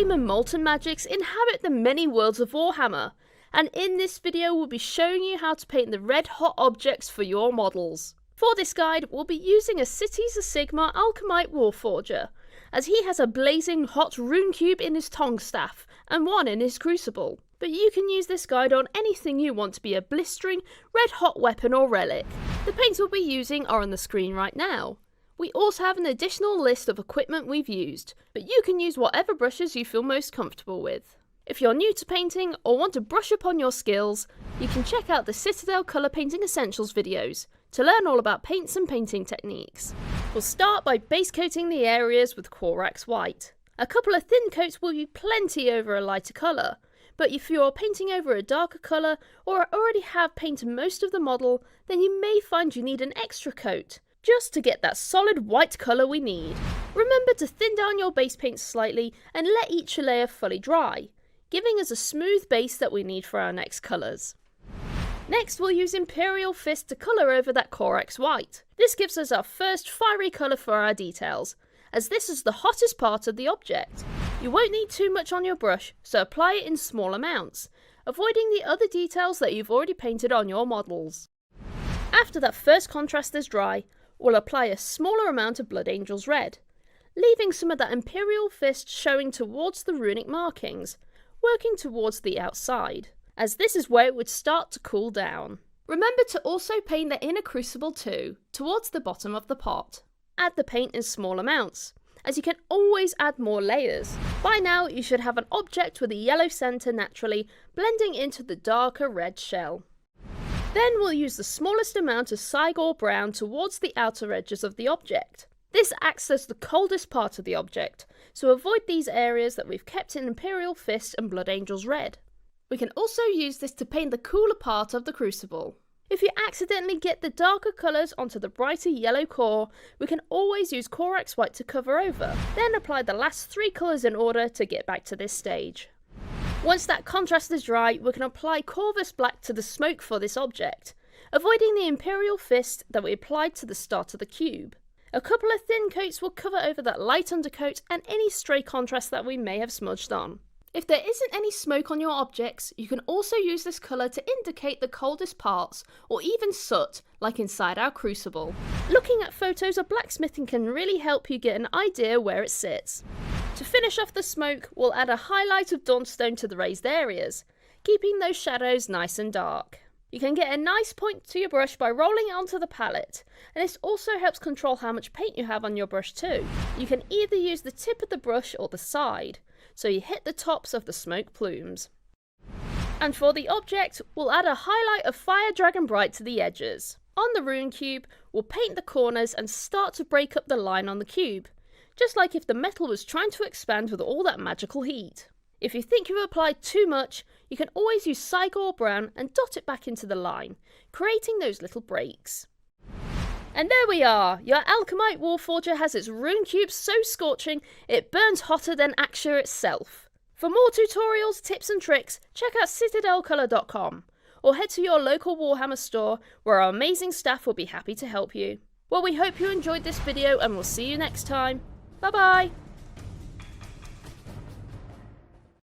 flame and molten magics inhabit the many worlds of Warhammer, and in this video we'll be showing you how to paint the red hot objects for your models. For this guide, we'll be using a Cities of Sigmar Alchemite Warforger, as he has a blazing hot rune cube in his tongue staff and one in his crucible. But you can use this guide on anything you want to be a blistering red hot weapon or relic. The paints we'll be using are on the screen right now. We also have an additional list of equipment we've used, but you can use whatever brushes you feel most comfortable with. If you're new to painting or want to brush up on your skills, you can check out the Citadel Colour Painting Essentials videos to learn all about paints and painting techniques. We'll start by base coating the areas with Corax White. A couple of thin coats will be plenty over a lighter colour, but if you're painting over a darker colour or already have painted most of the model, then you may find you need an extra coat, just to get that solid white colour we need. Remember to thin down your base paint slightly and let each layer fully dry, giving us a smooth base that we need for our next colours. Next, we'll use Imperial Fist to colour over that Corax White. This gives us our first fiery colour for our details, as this is the hottest part of the object. You won't need too much on your brush, so apply it in small amounts, avoiding the other details that you've already painted on your models. After that first contrast is dry, we'll apply a smaller amount of Blood Angel's Red, leaving some of that Imperial Fist showing towards the runic markings, working towards the outside, as this is where it would start to cool down. Remember to also paint the inner crucible too, towards the bottom of the pot. Add the paint in small amounts, as you can always add more layers. By now you should have an object with a yellow centre naturally blending into the darker red shell. Then we'll use the smallest amount of Cygor brown towards the outer edges of the object. This acts as the coldest part of the object, so avoid these areas that we've kept in Imperial Fist and Blood Angel's Red. We can also use this to paint the cooler part of the crucible. If you accidentally get the darker colours onto the brighter yellow core, we can always use Corax White to cover over, then apply the last three colours in order to get back to this stage. Once that contrast is dry, we can apply Corvus Black to the smoke for this object, avoiding the Imperial Fist that we applied to the start of the cube. A couple of thin coats will cover over that light undercoat and any stray contrast that we may have smudged on. If there isn't any smoke on your objects, you can also use this colour to indicate the coldest parts, or even soot, like inside our crucible. Looking at photos of blacksmithing can really help you get an idea where it sits. To finish off the smoke, we'll add a highlight of Dawnstone to the raised areas, keeping those shadows nice and dark. You can get a nice point to your brush by rolling it onto the palette, and this also helps control how much paint you have on your brush too. You can either use the tip of the brush or the side, so you hit the tops of the smoke plumes. And for the object, we'll add a highlight of Fire Dragon Bright to the edges. On the rune cube, we'll paint the corners and start to break up the line on the cube, just like if the metal was trying to expand with all that magical heat. If you think you've applied too much, you can always use Cygor brown and dot it back into the line, creating those little breaks. And there we are! Your Alchemite Warforger has its rune cube so scorching it burns hotter than Axia itself. For more tutorials, tips and tricks, check out citadelcolour.com or head to your local Warhammer store where our amazing staff will be happy to help you. Well, we hope you enjoyed this video and we'll see you next time. Bye bye!